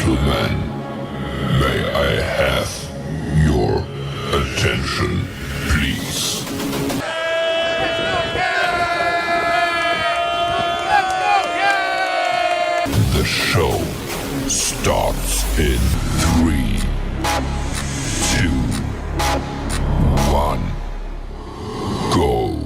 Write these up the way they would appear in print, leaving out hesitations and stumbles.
Gentlemen, may I have your attention, please? The show starts in 3, 2, 1, go.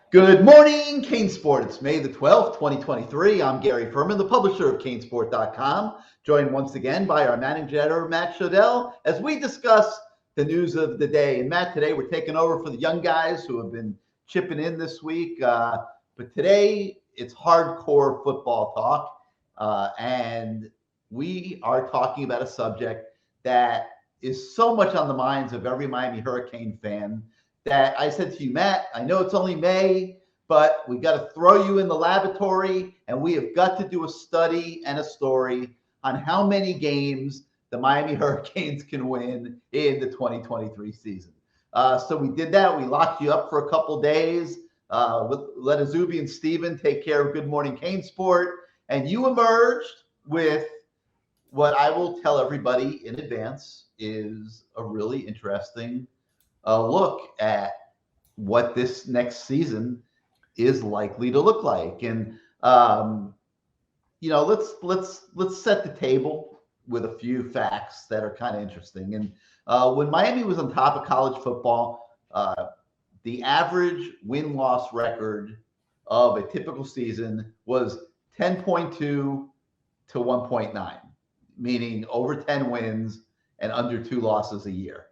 Good morning, CaneSport. It's May the 12th, 2023. I'm Gary Ferman, the publisher of CaneSport.com, joined once again by our managing editor, Matt Shodell, as we discuss the news of the day. And Matt, today we're taking over for the young guys who have been chipping in this week. But today it's hardcore football talk. And we are talking about a subject that is so much on the minds of every Miami Hurricane fan that I said to you, Matt, I know it's only May, but we got to throw you in the laboratory and we have got to do a study and a story on how many games the Miami Hurricanes can win in the 2023 season. So we did that. We locked you up for a couple days. Let Azubi and Steven take care of Good Morning CaneSport. And you emerged with what I will tell everybody in advance is a really interesting look at what this next season is likely to look like. And let's set the table with a few facts that are kind of interesting. And when Miami was on top of college football, the average win-loss record of a typical season was 10.2 to 1.9, meaning over 10 wins and under 2 losses a year.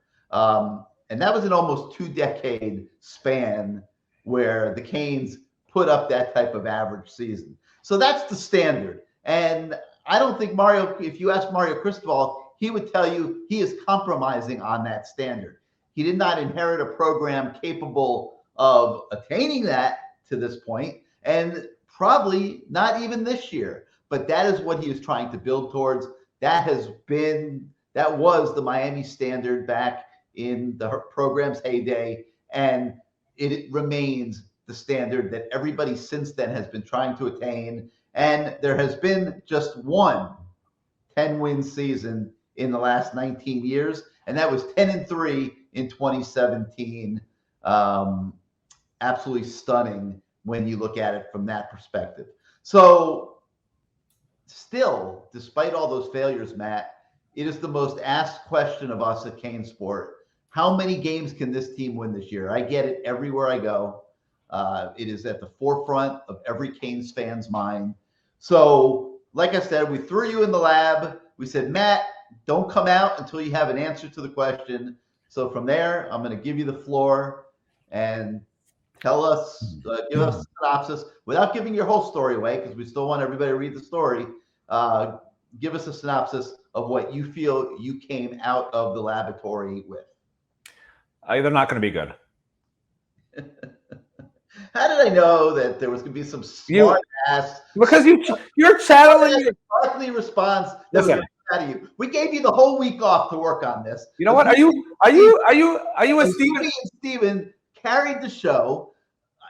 And that was an almost 2-decade span where the Canes put up that type of average season. So that's the standard. And I don't think Mario, if you ask Mario Cristobal, he would tell you he is compromising on that standard. He did not inherit a program capable of attaining that to this point, and probably not even this year. But that is what he is trying to build towards. That was the Miami standard back in the program's heyday, and it remains the standard that everybody since then has been trying to attain. And there has been just one 10-win season in the last 19 years, and that was 10-3 in 2017. Absolutely stunning when you look at it from that perspective. So still, despite all those failures, Matt, it is the most asked question of us at CaneSport. How many games can this team win this year? I get it everywhere I go. It is at the forefront of every Canes fan's mind. So, like I said, we threw you in the lab. We said, Matt, don't come out until you have an answer to the question. So from there, I'm going to give you the floor and tell us, give us a synopsis without giving your whole story away, because we still want everybody to read the story. Give us a synopsis of what you feel you came out of the laboratory with. They're not going to be good. How did I know that there was going to be some smart ass? Because you're channeling sparkly response that was going to come out of you. We gave you the whole week off to work on this. You know what? Are you a Steven? Steven carried the show.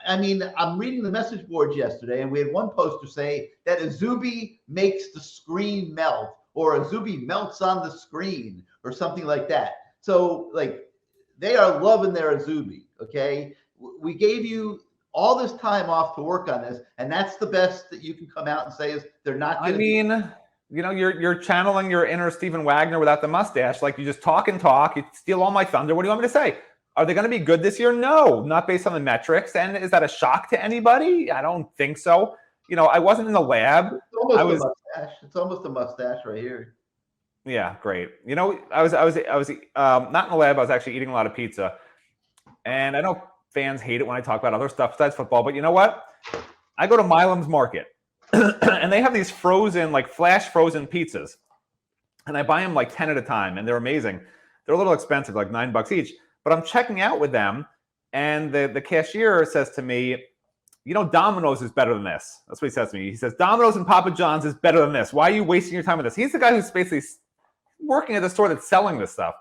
I mean, I'm reading the message boards yesterday, and we had one poster say that Azubi makes the screen melt, or Azubi melts on the screen, or something like that. So, like, they are loving their Azubi, okay? We gave you all this time off to work on this, and that's the best that you can come out and say is they're not going to you're channeling your inner Stephen Wagner without the mustache. Like, you just talk and talk. You steal all my thunder. What do you want me to say? Are they going to be good this year? No, not based on the metrics. And is that a shock to anybody? I don't think so. I wasn't in the lab. It's almost a mustache right here. Yeah, great. I was not in the lab. I was actually eating a lot of pizza. And I know fans hate it when I talk about other stuff besides football, but you know what? I go to Milam's Market, and they have these frozen, like flash frozen pizzas. And I buy them like 10 at a time, and they're amazing. They're a little expensive, like $9 each. But I'm checking out with them, and the cashier says to me, Domino's is better than this. That's what he says to me. He says, Domino's and Papa John's is better than this. Why are you wasting your time with this? He's the guy who's basically working at the store that's selling this stuff.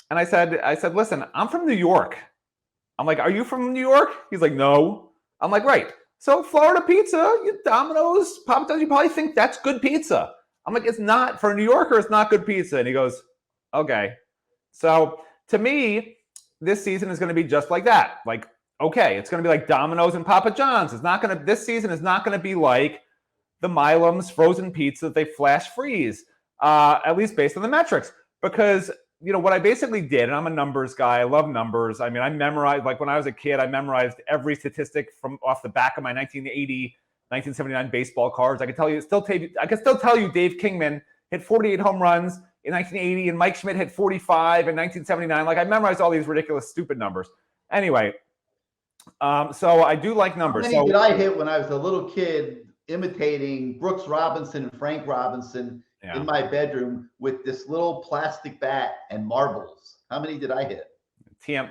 And I said, listen, I'm from New York. I'm like, are you from New York? He's like, no. I'm like, right. So Florida pizza, Domino's, Papa John's, you probably think that's good pizza. I'm like, it's not, for a New Yorker, it's not good pizza. And he goes, okay. So to me, this season is going to be just like that. Like, okay, it's going to be like Domino's and Papa John's. This season is not going to be like the Milam's frozen pizza that they flash freeze, at least based on the metrics. Because, what I basically did, and I'm a numbers guy, I love numbers. I mean, I memorized, like when I was a kid, I memorized every statistic from off the back of my 1980, 1979 baseball cards. I can still tell you Dave Kingman hit 48 home runs in 1980 and Mike Schmidt hit 45 in 1979. Like I memorized all these ridiculous, stupid numbers. Anyway, so I do like numbers. How many did I hit when I was a little kid imitating Brooks Robinson and Frank Robinson in my bedroom with this little plastic bat and marbles? How many did I hit?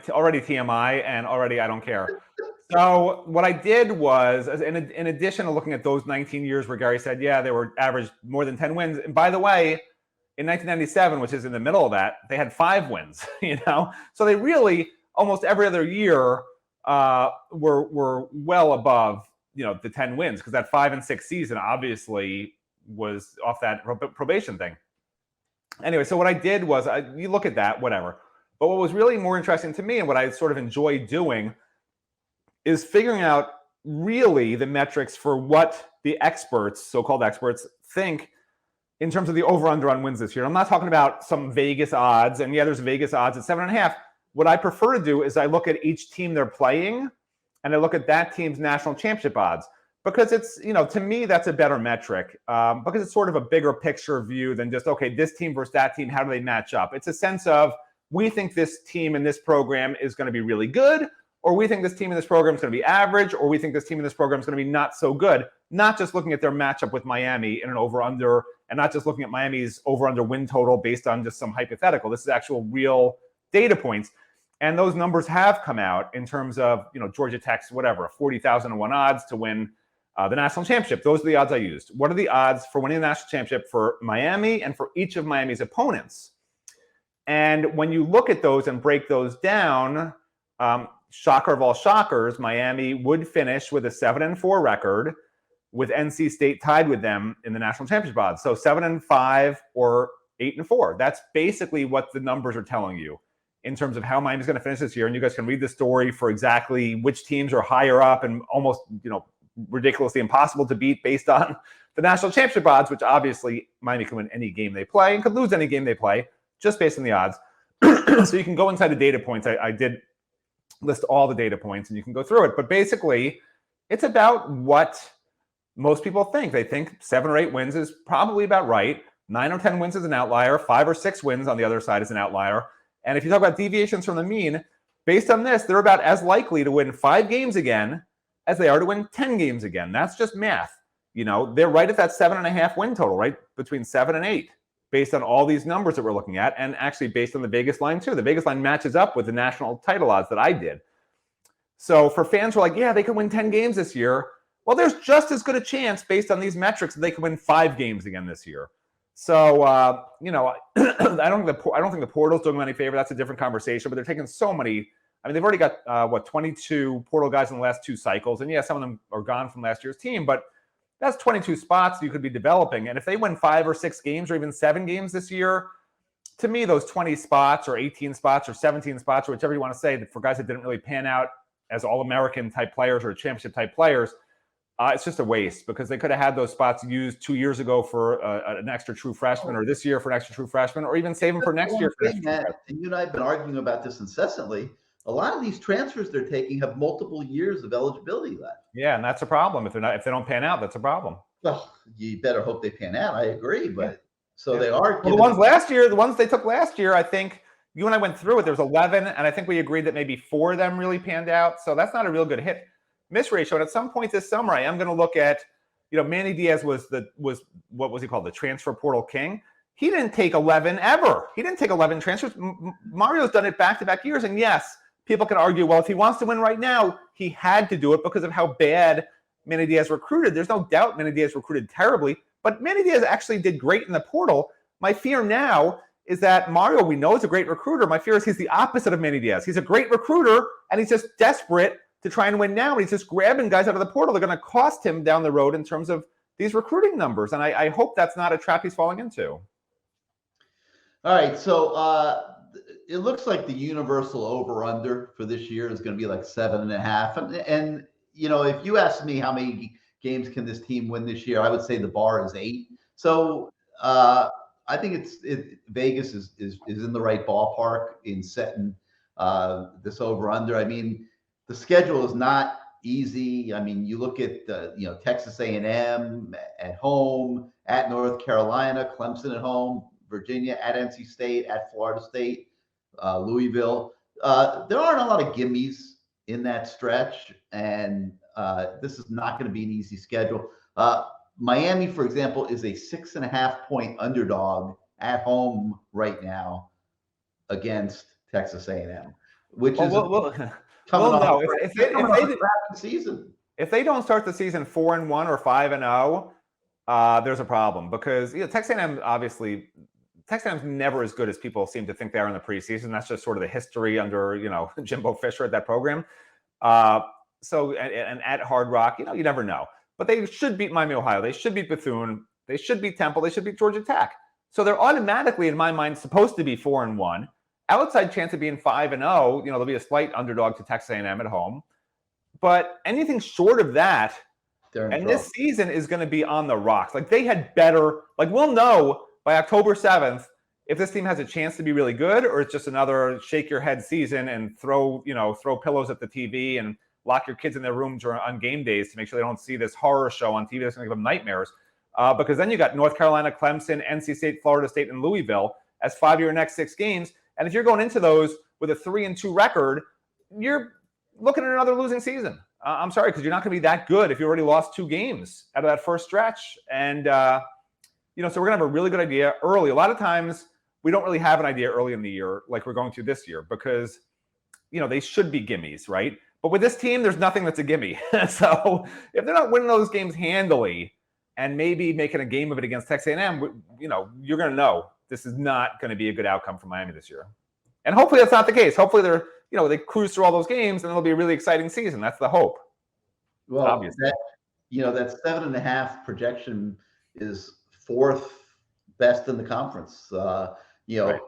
Already TMI, and already I don't care. So what I did was, in addition to looking at those 19 years where Gary said, yeah, they were averaged more than 10 wins. And by the way, in 1997, which is in the middle of that, they had 5 wins, So they really, almost every other year, were well above, the 10 wins, because that 5 and 6 season obviously was off that probation thing. Anyway, so what I did was, you look at that, whatever. But what was really more interesting to me and what I sort of enjoy doing is figuring out really the metrics for what the experts, so-called experts, think in terms of the over-under on wins this year. I'm not talking about some Vegas odds, and yeah, there's Vegas odds at 7.5. What I prefer to do is I look at each team they're playing, and I look at that team's national championship odds, because it's, to me, that's a better metric, because it's sort of a bigger picture view than just, okay, this team versus that team, how do they match up? It's a sense of, we think this team in this program is going to be really good, or we think this team in this program is going to be average, or we think this team in this program is going to be not so good. Not just looking at their matchup with Miami in an over-under, and not just looking at Miami's over-under win total based on just some hypothetical. This is actual real data points. And those numbers have come out in terms of, Georgia Tech's, whatever, 40,001 odds to win the national championship. Those are the odds I used. What are the odds for winning the national championship for Miami and for each of Miami's opponents? And when you look at those and break those down, shocker of all shockers, Miami would finish with a 7-4 record, with NC State tied with them in the national championship odds. So 7-5 or 8-4. That's basically what the numbers are telling you in terms of how Miami's going to finish this year. And you guys can read the story for exactly which teams are higher up and almost, ridiculously impossible to beat based on the national championship odds, which obviously Miami can win any game they play and could lose any game they play just based on the odds. So you can go inside the data points. I did list all the data points and you can go through it. But basically, it's about what most people think. They think 7 or 8 wins is probably about right. 9 or 10 wins is an outlier. 5 or 6 wins on the other side is an outlier. And if you talk about deviations from the mean, based on this, they're about as likely to win 5 games again as they are to win 10 games again. That's just math. They're right at that 7.5 win total, right? Between 7 and 8, based on all these numbers that we're looking at, and actually based on the Vegas line too. The Vegas line matches up with the national title odds that I did. So for fans who are like, yeah, they could win 10 games this year. Well, there's just as good a chance based on these metrics that they could win 5 games again this year. So, I don't think the portal's doing them any favor. That's a different conversation, but they're taking so many. I mean, they've already got, 22 portal guys in the last 2 cycles. And yeah, some of them are gone from last year's team, but that's 22 spots you could be developing. And if they win 5 or 6 games or even 7 games this year, to me, those 20 spots or 18 spots or 17 spots or whichever you want to say, for guys that didn't really pan out as All-American type players or championship type players, it's just a waste, because they could have had those spots used 2 years ago for an extra true freshman, or this year for an extra true freshman, or even save them for next year. And you and I have been arguing about this incessantly. A lot of these transfers they're taking have multiple years of eligibility left. Yeah, and that's a problem. If they don't pan out, that's a problem. Well, you better hope they pan out. I agree, but they are. Well, the ones they took last year, I think you and I went through it. There was 11, and I think we agreed that maybe 4 of them really panned out. So that's not a real good hit miss ratio. And at some point this summer, I am going to look at, Manny Diaz was what was he called? The transfer portal king. He didn't take 11 ever. He didn't take 11 transfers. Mario's done it back-to-back years. And yes, people can argue, well, if he wants to win right now, he had to do it because of how bad Manny Diaz recruited. There's no doubt Manny Diaz recruited terribly, but Manny Diaz actually did great in the portal. My fear now is that Mario, we know, is a great recruiter. My fear is he's the opposite of Manny Diaz. He's a great recruiter, and he's just desperate to try and win now. And he's just grabbing guys out of the portal. They're going to cost him down the road in terms of these recruiting numbers. And I hope that's not a trap he's falling into. All right, so it looks like the universal over/under for this year is going to be like 7.5. And if you ask me how many games can this team win this year, I would say the bar is 8. So I think Vegas is in the right ballpark in setting this over/under. I mean, the schedule is not easy. I mean, you look at Texas A&M at home, at North Carolina, Clemson at home, Virginia at NC State, at Florida State, Louisville. There aren't a lot of gimmies in that stretch, and this is not going to be an easy schedule. Miami, for example, is a 6.5-point underdog at home right now against Texas A&M, which is coming off a season. If they don't start the season 4-1 or 5-0, there's a problem, because Texas A&M obviously. Texas A&M's never as good as people seem to think they are in the preseason. That's just sort of the history under, Jimbo Fisher at that program. So at Hard Rock, you never know. But they should beat Miami, Ohio. They should beat Bethune. They should beat Temple. They should beat Georgia Tech. So they're automatically, in my mind, supposed to be 4-1. Outside chance of being 5-0. There'll be a slight underdog to Texas A&M at home. But anything short of that, and this season is going to be on the rocks. Like, they had better. Like, we'll know by October 7th, if this team has a chance to be really good, or it's just another shake your head season and throw pillows at the TV and lock your kids in their rooms on game days to make sure they don't see this horror show on TV that's going to give them nightmares. Because then you got North Carolina, Clemson, NC State, Florida State, and Louisville as 5 of your next 6 games. And if you're going into those with a 3-2 record, you're looking at another losing season. I'm sorry, because you're not going to be that good if you already lost 2 games out of that first stretch. And so we're going to have a really good idea early. A lot of times we don't really have an idea early in the year like we're going to this year, because, they should be gimmies, right? But with this team, there's nothing that's a gimme. So if they're not winning those games handily and maybe making a game of it against Texas A&M, you're going to know this is not going to be a good outcome for Miami this year. And hopefully that's not the case. Hopefully they cruise through all those games and it'll be a really exciting season. That's the hope. Well, obviously, that 7.5 projection is 4th best in the conference. Right.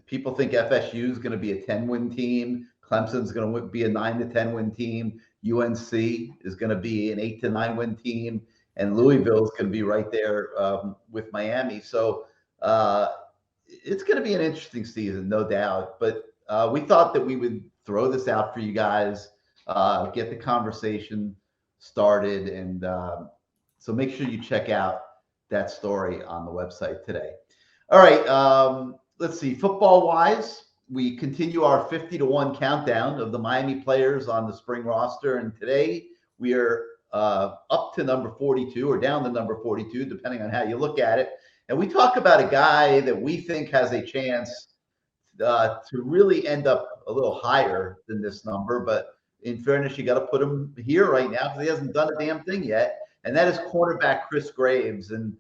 People think FSU is going to be a 10-win team. Clemson's going to be a 9 to 10-win team. UNC is going to be an 8 to 9-win team, and Louisville is going to be right there with Miami. So it's going to be an interesting season, no doubt. But we thought that we would throw this out for you guys, get the conversation started, and so make sure you check out that story on the website today. All right, let's see. Football-wise, we continue our 50-1 countdown of the Miami players on the spring roster, and today we are up to number 42 or down to number 42, depending on how you look at it. And we talk about a guy that we think has a chance to really end up a little higher than this number, but in fairness, you got to put him here right now because he hasn't done a damn thing yet. And that is cornerback Chris Graves. And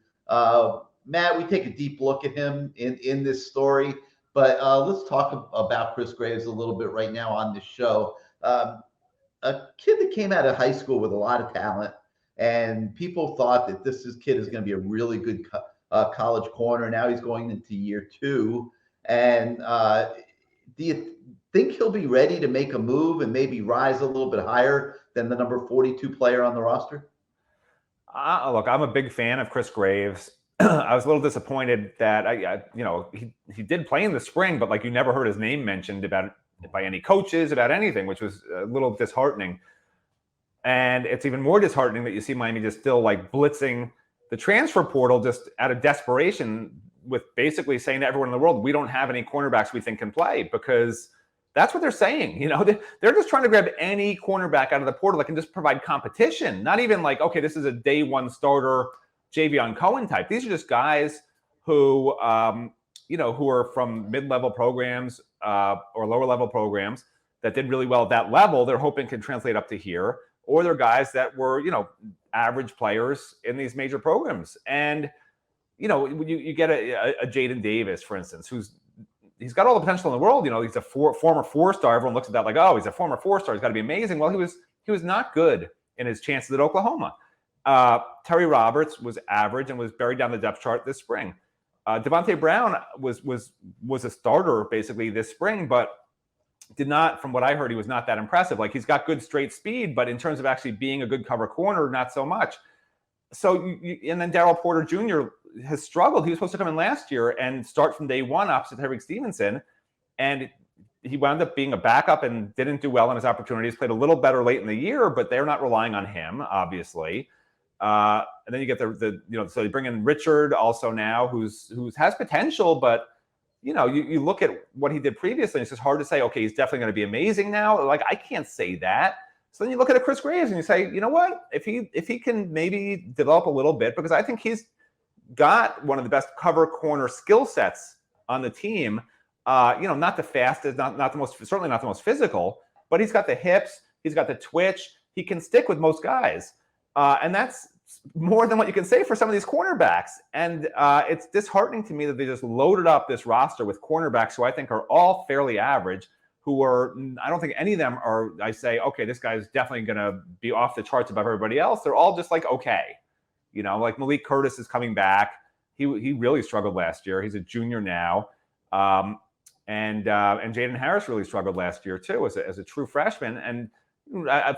Matt, we take a deep look at him in this story, but let's talk about Chris Graves a little bit right now on this show. A kid that came out of high school with a lot of talent, and people thought that kid is going to be a really good college corner. Now he's going into year 2. And do you think he'll be ready to make a move and maybe rise a little bit higher than the number 42 player on the roster? Look, I'm a big fan of Chris Graves. I was a little disappointed that he did play in the spring, but you never heard his name mentioned by any coaches about anything, which was a little disheartening. And it's even more disheartening that you see Miami just still blitzing the transfer portal just out of desperation, with basically saying to everyone in the world, we don't have any cornerbacks we think can play, because that's what they're saying. They're just trying to grab any cornerback out of the portal that can just provide competition. Not even okay, this is a day 1 starter, Javion Cohen type. These are just guys who, who are from mid-level programs or lower-level programs that did really well at that level. They're hoping can translate up to here, or they're guys that were, average players in these major programs. And you get a Jaden Davis, for instance, he's got all the potential in the world. He's a former 4-star. Everyone looks at that he's a former 4-star. He's got to be amazing. Well, he was not good in his chances at Oklahoma. Terry Roberts was average and was buried down the depth chart this spring. Devontae Brown was a starter basically this spring, but did not, from what I heard, he was not that impressive. Like, he's got good straight speed, but in terms of actually being a good cover corner, not so much. So, and then Darrell Porter Jr. has struggled. He was supposed to come in last year and start from day one opposite Tyreek Stevenson, and he wound up being a backup and didn't do well in his opportunities. Played a little better late in the year, but they're not relying on him, obviously. And then you get so you bring in Richard also now, who's has potential, but you look at what he did previously, and it's just hard to say, okay, he's definitely going to be amazing now. Like, I can't say that. So then you look at a Chris Graves and you say, you know what? If he can maybe develop a little bit, because I think he's got one of the best cover corner skill sets on the team. Not the fastest, not the most, certainly not the most physical, but he's got the hips, he's got the twitch. He can stick with most guys, and that's more than what you can say for some of these cornerbacks. And it's disheartening to me that they just loaded up this roster with cornerbacks who I think are all fairly average, I don't think any of them are, I say, okay, this guy's definitely going to be off the charts above everybody else. They're all just like, okay. Like Malik Curtis is coming back. He really struggled last year. He's a junior now. And Jaden Harris really struggled last year too as a true freshman. And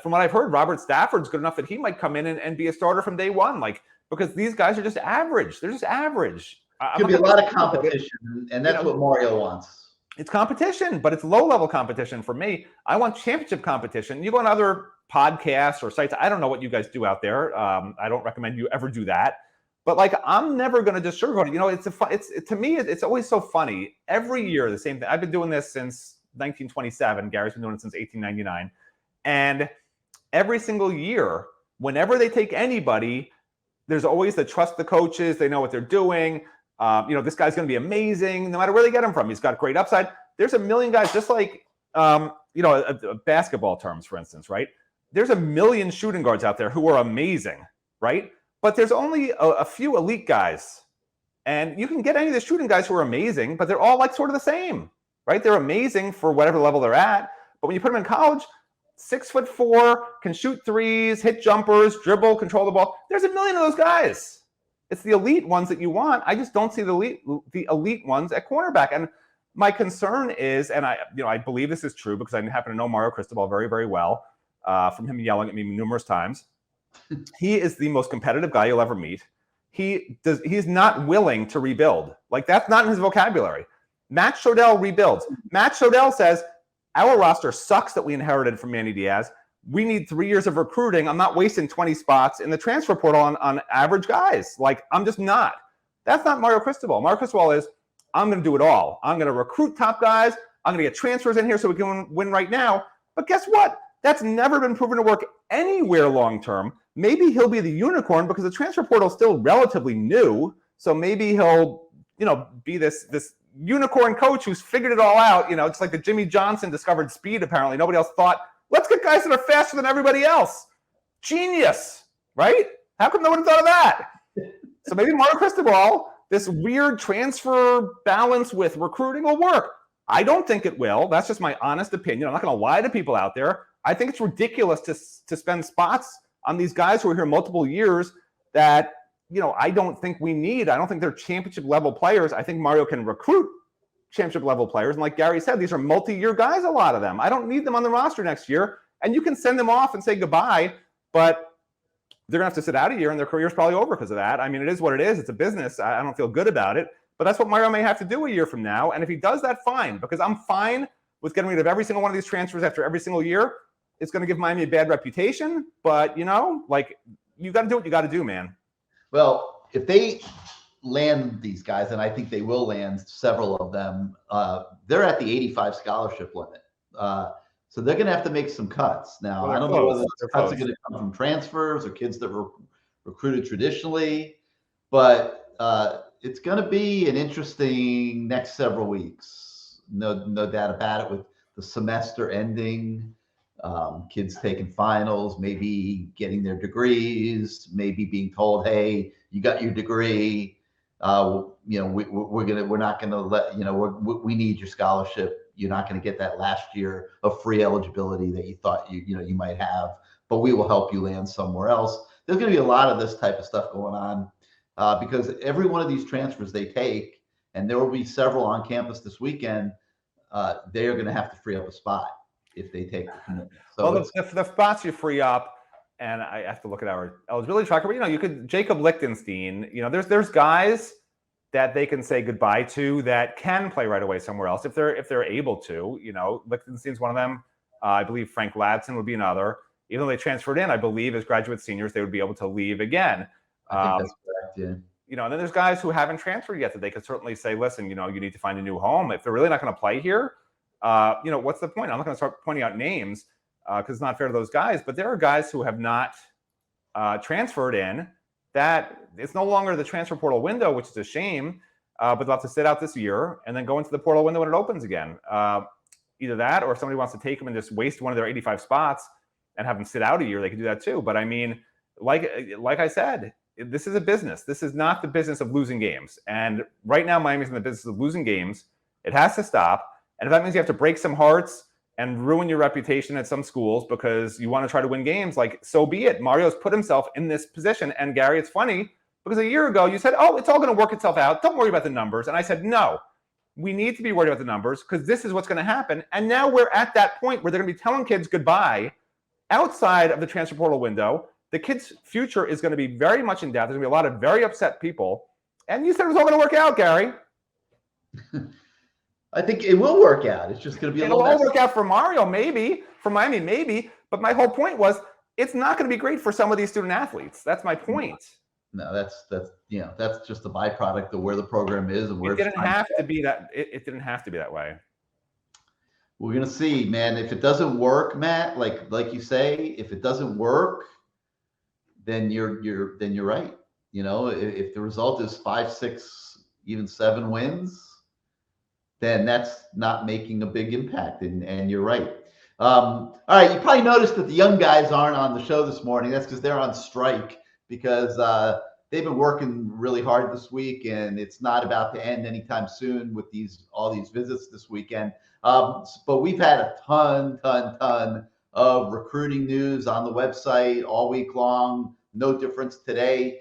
from what I've heard, Robert Stafford's good enough that he might come in and be a starter from day one, because these guys are just average. They're just average. Could be a lot of competition, and that's what Mario wants. It's competition, but it's low-level competition for me. I want championship competition. You go on other podcasts or sites. I don't know what you guys do out there. I don't recommend you ever do that. But I'm never going to just sugarcoat it. To me, it's always so funny. Every year, the same thing. I've been doing this since 1927. Gary's been doing it since 1899. And every single year, whenever they take anybody, there's always the trust the coaches. They know what they're doing. This guy's going to be amazing no matter where they get him from. He's got great upside. There's a million guys, just like, basketball terms, for instance, right? There's a million shooting guards out there who are amazing, right? But there's only a few elite guys. And you can get any of the shooting guys who are amazing, but they're all sort of the same, right? They're amazing for whatever level they're at. But when you put them in college, 6'4", can shoot threes, hit jumpers, dribble, control the ball. There's a million of those guys. It's the elite ones that you want. I just don't see the elite ones at cornerback. And my concern is, and I believe this is true because I happen to know Mario Cristobal very, very well, from him yelling at me numerous times. He is the most competitive guy you'll ever meet. He's not willing to rebuild. That's not in his vocabulary. Matt Shodell rebuilds. Matt Shodell says, our roster sucks that we inherited from Manny Diaz. We need 3 years of recruiting. I'm not wasting 20 spots in the transfer portal on average guys. I'm just not. That's not Mario Cristobal. Mario Cristobal is, I'm going to do it all. I'm going to recruit top guys. I'm going to get transfers in here so we can win right now. But guess what? That's never been proven to work anywhere long term. Maybe he'll be the unicorn because the transfer portal is still relatively new. So maybe he'll, be this unicorn coach who's figured it all out. It's like the Jimmy Johnson discovered speed, apparently. Nobody else thought, let's get guys that are faster than everybody else. Genius, right? How come no one thought of that? So maybe Mario Cristobal, this weird transfer balance with recruiting will work. I don't think it will. That's just my honest opinion. I'm not going to lie to people out there. I think it's ridiculous to spend spots on these guys who are here multiple years that, I don't think we need. I don't think they're championship level players. I think Mario can recruit championship level players. And like Gary said, these are multi-year guys, a lot of them. I don't need them on the roster next year. And you can send them off and say goodbye, but they're going to have to sit out a year and their career's probably over because of that. I mean, it is what it is. It's a business. I don't feel good about it. But that's what Mario may have to do a year from now. And if he does that, fine. Because I'm fine with getting rid of every single one of these transfers after every single year. It's going to give Miami a bad reputation. But, you got to do what you got to do, man. Well, if they land these guys, and I think they will land several of them, they're at the 85 scholarship limit. So they're going to have to make some cuts. Now, I don't know whether those cuts are going to come from transfers or kids that were recruited traditionally, but it's going to be an interesting next several weeks. No doubt about it, with the semester ending, kids taking finals, maybe getting their degrees, maybe being told, hey, you got your degree. We're not going to let, we need your scholarship. You're not going to get that last year of free eligibility that you thought you might have, but we will help you land somewhere else. there's going to be a lot of this type of stuff going on because every one of these transfers they take, and there will be several on campus this weekend, they are going to have to free up a spot if they take the commitment. So well, the spots you free up, and I have to look at our eligibility tracker, but you could Jacob Lichtenstein, there's guys that they can say goodbye to that can play right away somewhere else if they're able to. Lichtenstein's one of them. I believe Frank Ladson would be another. Even though they transferred in, I believe as graduate seniors, they would be able to leave again. I think that's correct, yeah. And then there's guys who haven't transferred yet that they could certainly say, listen, you need to find a new home. If they're really not going to play here, what's the point? I'm not going to start pointing out names because it's not fair to those guys. But there are guys who have not transferred in that it's no longer the transfer portal window, which is a shame, but they'll have to sit out this year and then go into the portal window when it opens again. Either that, or if somebody wants to take them and just waste one of their 85 spots and have them sit out a year, they can do that too. But I mean, like I said, this is a business. This is not the business of losing games. And right now, Miami's in the business of losing games. It has to stop. And if that means you have to break some hearts and ruin your reputation at some schools because you want to try to win games, like, so be it. Mario's put himself in this position. And Gary, it's funny because a year ago you said, oh, it's all going to work itself out. Don't worry about the numbers. And I said, no, we need to be worried about the numbers because this is what's going to happen. And now we're at that point where they're going to be telling kids goodbye outside of the transfer portal window. The kid's future is going to be very much in doubt. There's going to be a lot of very upset people. And you said it was all going to work out, Gary. I think it will work out. It's just going to be It'll all work out for Mario, maybe. For Miami, maybe. But my whole point was it's not going to be great for some of these student athletes. That's my point. No, that's just a byproduct of where the program is and where it didn't have to be that. It didn't have to be that way. We're gonna see, man. If it doesn't work, Matt, like you say, if it doesn't work, then you're right. If the result is 5, 6, even 7 wins, then that's not making a big impact. And you're right. All right, you probably noticed that the young guys aren't on the show this morning. That's because they're on strike because they've been working really hard this week, and it's not about to end anytime soon with all these visits this weekend. But we've had a ton of recruiting news on the website all week long. No difference today.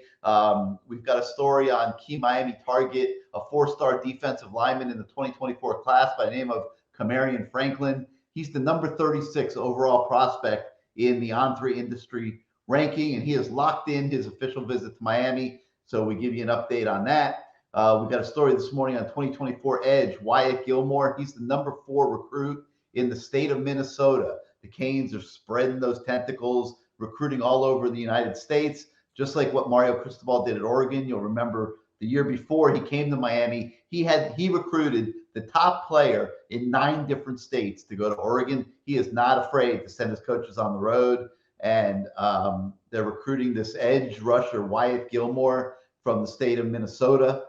We've got a story on Key Miami target, a 4-star defensive lineman in the 2024 class by the name of Kamarion Franklin. He's the number 36 overall prospect in the On3 industry ranking, and he has locked in his official visit to Miami. So we give you an update on that. We've got a story this morning on 2024 Edge, Wyatt Gilmore. He's the number 4 recruit in the state of Minnesota. The Canes are spreading those tentacles, recruiting all over the United States, just like what Mario Cristobal did at Oregon. You'll remember the year before he came to Miami, he recruited the top player in 9 different states to go to Oregon. He is not afraid to send his coaches on the road, and they're recruiting this edge rusher, Wyatt Gilmore, from the state of Minnesota.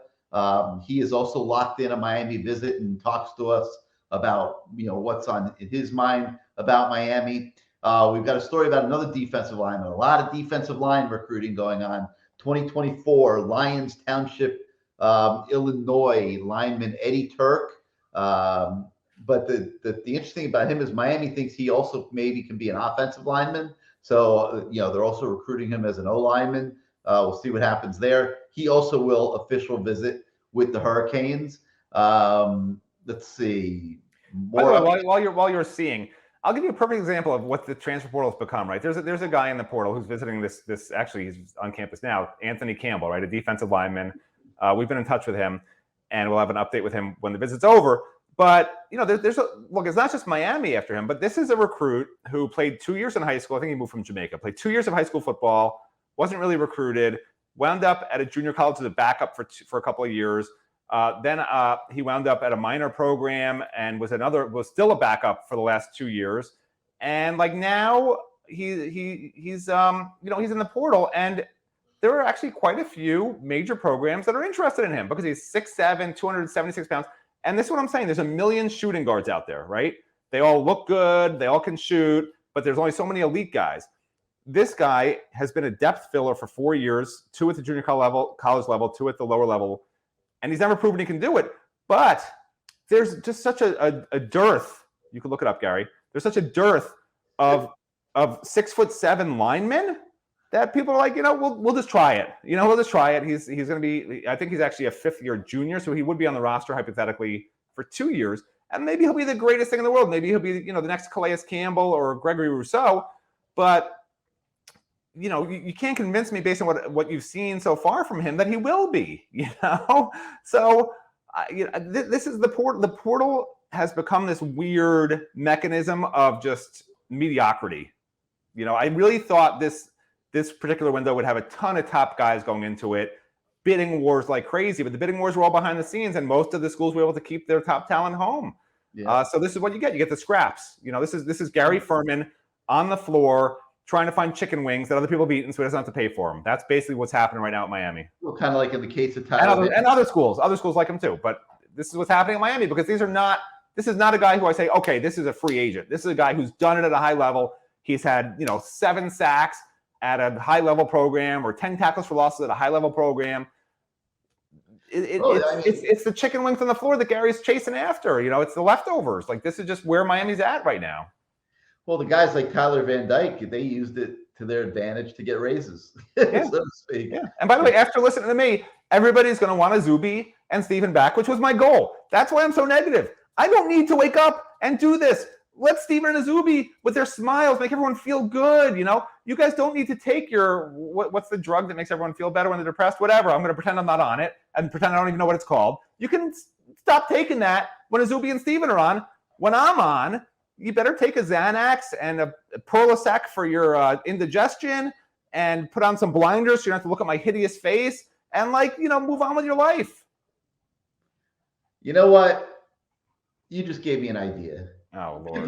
He is also locked in a Miami visit and talks to us about what's on in his mind about Miami. We've got a story about another defensive lineman, a lot of defensive line recruiting going on. 2024 Lyons Township, Illinois lineman Eddie Turk. But the interesting thing about him is Miami thinks he also maybe can be an offensive lineman. So, they're also recruiting him as an O lineman. We'll see what happens there. He also will official visit with the Hurricanes. Let's see. By the way, while you're seeing, I'll give you a perfect example of what the transfer portal has become, right? There's a guy in the portal who's visiting this actually he's on campus now, Anthony Campbell, right? A defensive lineman. We've been in touch with him, and we'll have an update with him when the visit's over. But, look, it's not just Miami after him, but this is a recruit who played 2 years in high school. I think he moved from Jamaica, played 2 years of high school football, wasn't really recruited, wound up at a junior college as a backup for a couple of years. Then he wound up at a minor program and was still a backup for the last 2 years. And now he's in the portal, and there are actually quite a few major programs that are interested in him because he's 6'7", 276 pounds. And this is what I'm saying. There's a million shooting guards out there, right? They all look good. They all can shoot, but there's only so many elite guys. This guy has been a depth filler for 4 years, 2 at the junior college level, 2 at the lower level, and he's never proven he can do it. But there's just such a dearth. You can look it up, Gary. There's such a dearth of 6'7" linemen that people are like, we'll just try it. We'll just try it. He's going to be, I think he's actually a 5th-year junior, so he would be on the roster hypothetically for 2 years, and maybe he'll be the greatest thing in the world. Maybe he'll be, the next Calais Campbell or Gregory Rousseau, but you can't convince me based on what you've seen so far from him that he will be. So this is the portal. The portal has become this weird mechanism of just mediocrity. I really thought this particular window would have a ton of top guys going into it, bidding wars like crazy, but the bidding wars were all behind the scenes, and most of the schools were able to keep their top talent home. Yeah. So this is what you get. You get the scraps. This is Gary Ferman on the floor trying to find chicken wings that other people have eaten so he doesn't have to pay for them. That's basically what's happening right now at Miami. Well, kind of like in the case of Tyler. And other schools like him too. But this is what's happening at Miami because this is not a guy who I say, okay, this is a free agent. This is a guy who's done it at a high level. He's had, 7 sacks at a high-level program or 10 tackles for losses at a high-level program. It's the chicken wings on the floor that Gary's chasing after. It's the leftovers. Like, this is just where Miami's at right now. Well, the guys like Tyler Van Dyke, they used it to their advantage to get raises, so to speak. Yeah. And by the way, after listening to me, everybody's going to want a Zuby and Steven back, which was my goal. That's why I'm so negative. I don't need to wake up and do this. Let Steven and Azubi with their smiles make everyone feel good. You guys don't need to take your what's the drug that makes everyone feel better when they're depressed? Whatever. I'm going to pretend I'm not on it and pretend I don't even know what it's called. You can stop taking that when Azubi and Steven are on. When I'm on, you better take a Xanax and a Perlasac for your indigestion and put on some blinders so you don't have to look at my hideous face and move on with your life. You know what? You just gave me an idea. Oh, Lord.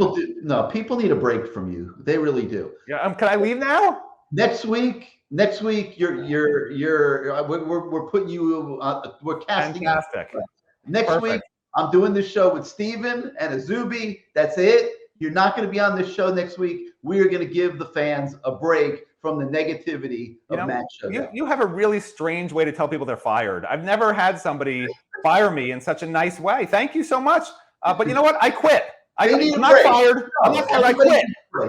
People need a break from you. They really do. Yeah. Can I leave now? Next week, we're putting you. We're casting. Fantastic. Next week, I'm doing this show with Steven and Azubi. That's it. You're not going to be on this show next week. We are going to give the fans a break from the negativity of Matt Shodell. You have a really strange way to tell people they're fired. I've never had somebody fire me in such a nice way. Thank you so much. But you know what? I quit. I'm not fired. I'm not fired. I quit.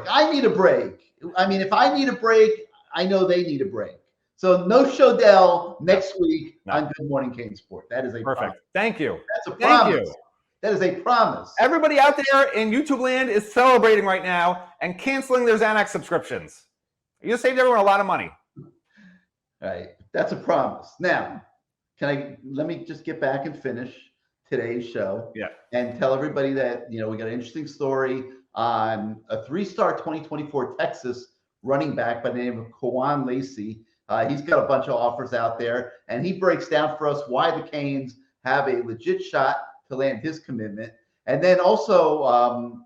I need a break. I mean, if I need a break, I know they need a break. So no Shodell next week on Good Morning CaneSport. That is a perfect. Promise. Thank you. That's a promise. Thank you. That is a promise. Everybody out there in YouTube land is celebrating right now and canceling their Xanax subscriptions. You just saved everyone a lot of money. All right. That's a promise. Now, let me just get back and finish today's show and tell everybody that, we got an interesting story on a 3-star 2024 Texas running back by the name of Kawan Lacey. He's got a bunch of offers out there, and he breaks down for us why the Canes have a legit shot to land his commitment. And then also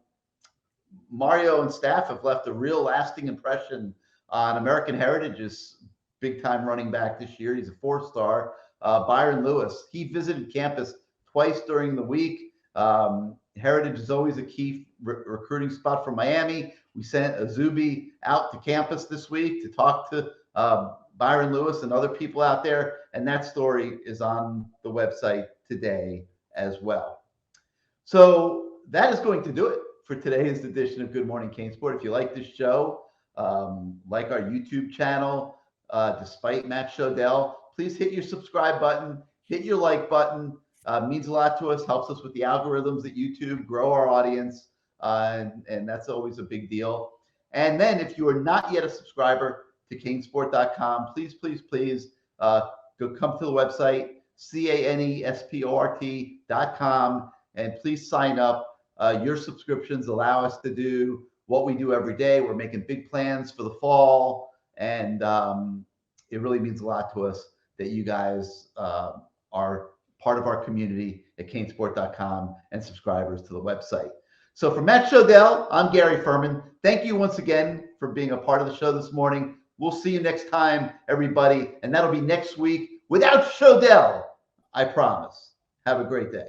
Mario and staff have left a real lasting impression on American Heritage's big-time running back this year. He's a 4-star, Byron Lewis. He visited campus twice during the week. Heritage is always a key recruiting spot for Miami. We sent Azubi out to campus this week to talk to Byron Lewis and other people out there, and that story is on the website today as well. So that is going to do it for today's edition of Good Morning CaneSport. If you like this show, like our YouTube channel, despite Matt Shodell, please hit your subscribe button, hit your like button. Means a lot to us, helps us with the algorithms at YouTube, grow our audience, and that's always a big deal. And then if you are not yet a subscriber to CaneSport.com, please go come to the website, CaneSport.com, and please sign up. Your subscriptions allow us to do what we do every day. We're making big plans for the fall, and it really means a lot to us that you guys are part of our community at CaneSport.com and subscribers to the website. So for Matt Shodell, I'm Gary Ferman. Thank you once again for being a part of the show this morning. We'll see you next time, everybody. And that'll be next week without Shodell. I promise. Have a great day.